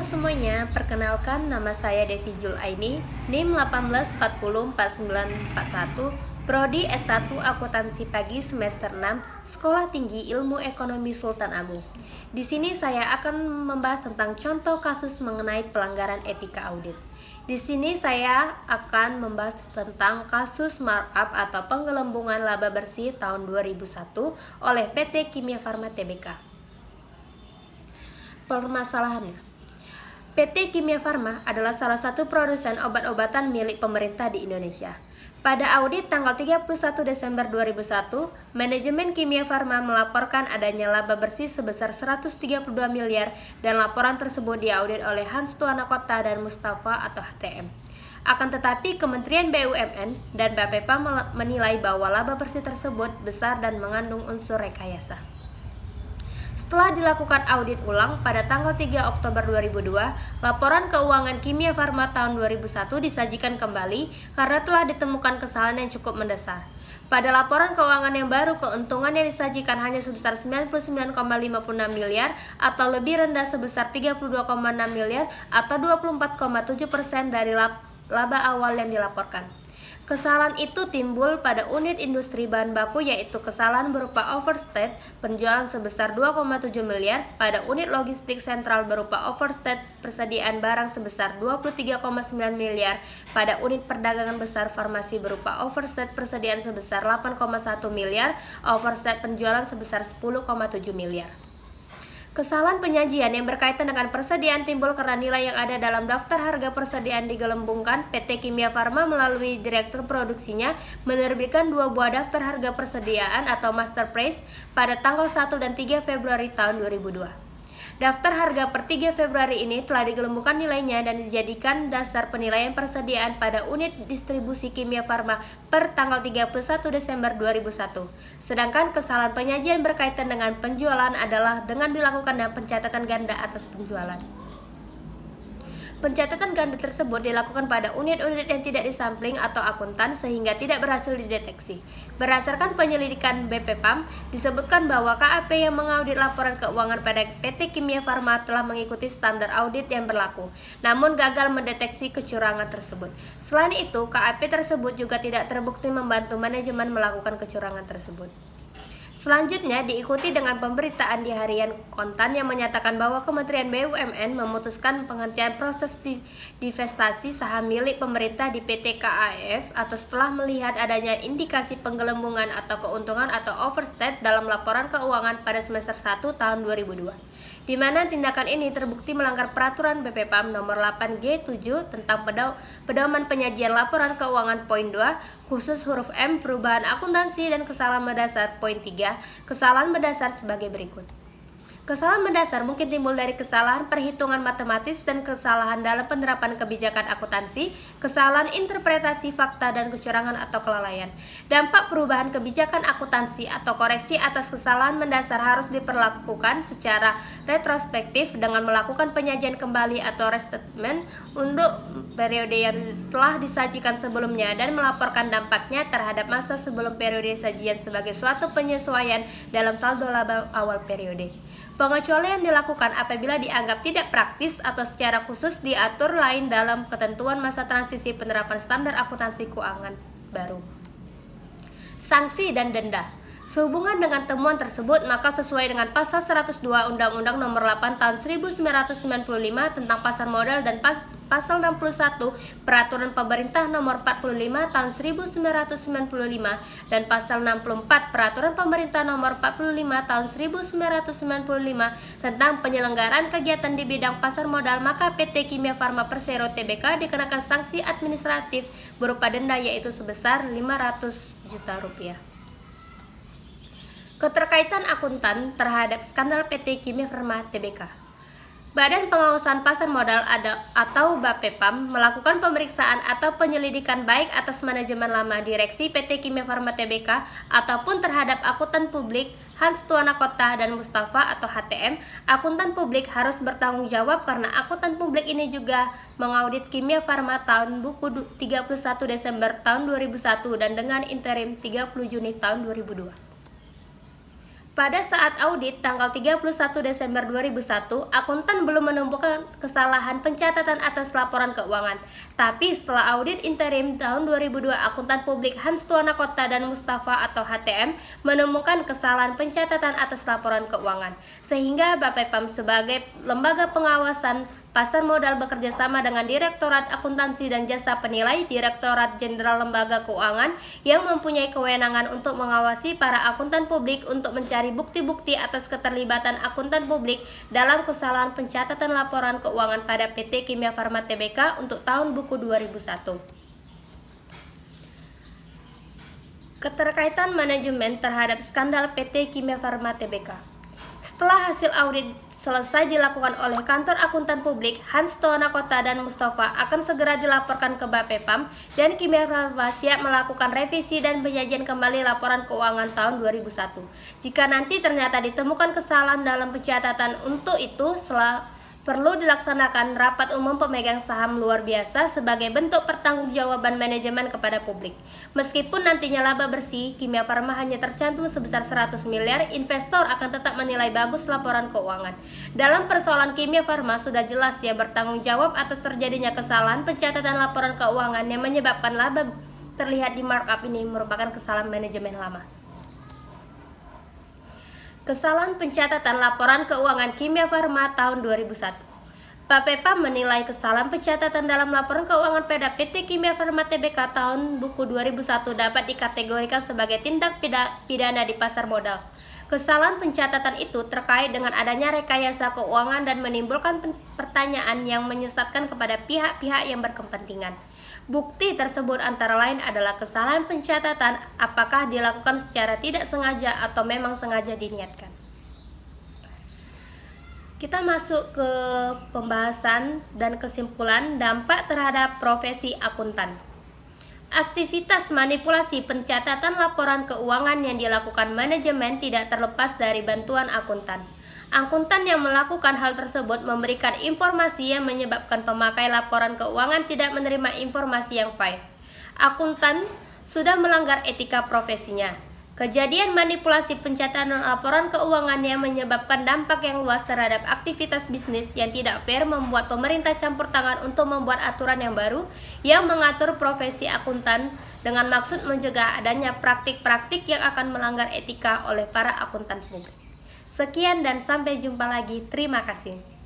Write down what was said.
semuanya, perkenalkan nama saya Devi Julaini, NIM 18404941, Prodi S1 Akuntansi Pagi semester 6, Sekolah Tinggi Ilmu Ekonomi Sultan Abu. Di sini saya akan membahas tentang contoh kasus mengenai pelanggaran etika audit. Di sini saya akan membahas tentang kasus markup atau penggelembungan laba bersih tahun 2001 oleh PT Kimia Farma Tbk. Permasalahannya, PT Kimia Farma adalah salah satu produsen obat-obatan milik pemerintah di Indonesia. Pada audit tanggal 31 Desember 2001, manajemen Kimia Farma melaporkan adanya laba bersih sebesar 132 miliar dan laporan tersebut diaudit oleh Hans Tuanakota dan Mustafa atau HTM. Akan tetapi Kementerian BUMN dan BAPEPA menilai bahwa laba bersih tersebut besar dan mengandung unsur rekayasa. Setelah dilakukan audit ulang pada tanggal 3 Oktober 2002, laporan keuangan Kimia Farma tahun 2001 disajikan kembali karena telah ditemukan kesalahan yang cukup mendasar. Pada laporan keuangan yang baru, keuntungan yang disajikan hanya sebesar 99,56 miliar atau lebih rendah sebesar 32,6 miliar atau 24,7% dari laba awal yang dilaporkan. Kesalahan itu timbul pada unit industri bahan baku, yaitu kesalahan berupa overstate penjualan sebesar 2,7 miliar, pada unit logistik sentral berupa overstate persediaan barang sebesar 23,9 miliar, pada unit perdagangan besar farmasi berupa overstate persediaan sebesar 8,1 miliar, overstate penjualan sebesar 10,7 miliar. Kesalahan penyajian yang berkaitan dengan persediaan timbul karena nilai yang ada dalam daftar harga persediaan digelembungkan. PT Kimia Farma melalui direktur produksinya menerbitkan 2 buah daftar harga persediaan atau master price pada tanggal 1 dan 3 Februari tahun 2002. Daftar harga per 3 Februari ini telah digelembungkan nilainya dan dijadikan dasar penilaian persediaan pada unit distribusi Kimia Farma per tanggal 31 Desember 2001. Sedangkan kesalahan penyajian berkaitan dengan penjualan adalah dengan dilakukannya pencatatan ganda atas penjualan. Pencatatan ganda tersebut dilakukan pada unit-unit yang tidak disampling atau akuntan sehingga tidak berhasil dideteksi. Berdasarkan penyelidikan BPPAM, disebutkan bahwa KAP yang mengaudit laporan keuangan pada PT Kimia Farma telah mengikuti standar audit yang berlaku, namun gagal mendeteksi kecurangan tersebut. Selain itu, KAP tersebut juga tidak terbukti membantu manajemen melakukan kecurangan tersebut. Selanjutnya diikuti dengan pemberitaan di harian Kontan yang menyatakan bahwa Kementerian BUMN memutuskan penghentian proses divestasi saham milik pemerintah di PT KAF atau setelah melihat adanya indikasi penggelembungan atau keuntungan atau overstate dalam laporan keuangan pada semester 1 tahun 2002. Di mana tindakan ini terbukti melanggar peraturan BPPAM nomor 8G7 tentang pedoman penyajian laporan keuangan poin 2 khusus huruf M perubahan akuntansi dan kesalahan mendasar poin 3. Kesalahan mendasar sebagai berikut. Kesalahan mendasar mungkin timbul dari kesalahan perhitungan matematis dan kesalahan dalam penerapan kebijakan akuntansi, kesalahan interpretasi fakta dan kecurangan atau kelalaian. Dampak perubahan kebijakan akuntansi atau koreksi atas kesalahan mendasar harus diperlakukan secara retrospektif dengan melakukan penyajian kembali atau restatement untuk periode yang telah disajikan sebelumnya dan melaporkan dampaknya terhadap masa sebelum periode sajian sebagai suatu penyesuaian dalam saldo laba awal periode. Pengecualian dilakukan apabila dianggap tidak praktis atau secara khusus diatur lain dalam ketentuan masa transisi penerapan standar akuntansi keuangan baru. Sanksi dan denda. Sehubungan dengan temuan tersebut, maka sesuai dengan pasal 102 Undang-Undang Nomor 8 Tahun 1995 tentang pasar modal dan pasal 61 Peraturan Pemerintah Nomor 45 Tahun 1995 dan pasal 64 Peraturan Pemerintah Nomor 45 Tahun 1995 tentang penyelenggaraan kegiatan di bidang pasar modal, maka PT Kimia Farma Persero Tbk dikenakan sanksi administratif berupa denda yaitu sebesar Rp500 juta. Keterkaitan akuntan terhadap skandal PT Kimia Farma Tbk. Badan Pengawasan Pasar Modal atau BAPEPAM melakukan pemeriksaan atau penyelidikan baik atas manajemen lama direksi PT Kimia Farma Tbk ataupun terhadap akuntan publik Hans Tuanakota dan Mustafa atau HTM. Akuntan publik harus bertanggung jawab karena akuntan publik ini juga mengaudit Kimia Farma tahun buku 31 Desember tahun 2001 dan dengan interim 30 Juni tahun 2002. Pada saat audit tanggal 31 Desember 2001, akuntan belum menemukan kesalahan pencatatan atas laporan keuangan. Tapi setelah audit interim tahun 2002, akuntan publik Hans Tuanakota dan Mustafa atau HTM menemukan kesalahan pencatatan atas laporan keuangan. Sehingga BPPAM sebagai lembaga pengawasan pasar modal bekerja sama dengan Direktorat Akuntansi dan Jasa Penilai, Direktorat Jenderal Lembaga Keuangan yang mempunyai kewenangan untuk mengawasi para akuntan publik untuk mencari bukti-bukti atas keterlibatan akuntan publik dalam kesalahan pencatatan laporan keuangan pada PT Kimia Farma Tbk untuk tahun buku 2001. Keterkaitan manajemen terhadap skandal PT Kimia Farma Tbk. Setelah hasil audit selesai dilakukan oleh kantor akuntan publik, Hans Tuanakota dan Mustafa akan segera dilaporkan ke BPPAM dan Kimia Farma siap melakukan revisi dan penyajian kembali laporan keuangan tahun 2001. Jika nanti ternyata ditemukan kesalahan dalam pencatatan, untuk itu perlu dilaksanakan rapat umum pemegang saham luar biasa sebagai bentuk pertanggungjawaban manajemen kepada publik. Meskipun nantinya laba bersih Kimia Farma hanya tercantum sebesar 100 miliar, investor akan tetap menilai bagus laporan keuangan. Dalam persoalan Kimia Farma sudah jelas yang bertanggung jawab atas terjadinya kesalahan pencatatan laporan keuangan yang menyebabkan laba terlihat di markup ini merupakan kesalahan manajemen lama. Kesalahan pencatatan laporan keuangan Kimia Farma tahun 2001. BPPAM menilai kesalahan pencatatan dalam laporan keuangan pada PT Kimia Farma Tbk tahun buku 2001 dapat dikategorikan sebagai tindak pidana di pasar modal. Kesalahan pencatatan itu terkait dengan adanya rekayasa keuangan dan menimbulkan pertanyaan yang menyesatkan kepada pihak-pihak yang berkepentingan. Bukti tersebut antara lain adalah kesalahan pencatatan apakah dilakukan secara tidak sengaja atau memang sengaja diniatkan. Kita masuk ke pembahasan dan kesimpulan dampak terhadap profesi akuntan. Aktivitas manipulasi pencatatan laporan keuangan yang dilakukan manajemen tidak terlepas dari bantuan akuntan. Akuntan yang melakukan hal tersebut memberikan informasi yang menyebabkan pemakai laporan keuangan tidak menerima informasi yang valid. Akuntan sudah melanggar etika profesinya. Kejadian manipulasi pencatatan laporan keuangan yang menyebabkan dampak yang luas terhadap aktivitas bisnis yang tidak fair membuat pemerintah campur tangan untuk membuat aturan yang baru yang mengatur profesi akuntan dengan maksud mencegah adanya praktik-praktik yang akan melanggar etika oleh para akuntan publik. Sekian dan sampai jumpa lagi. Terima kasih.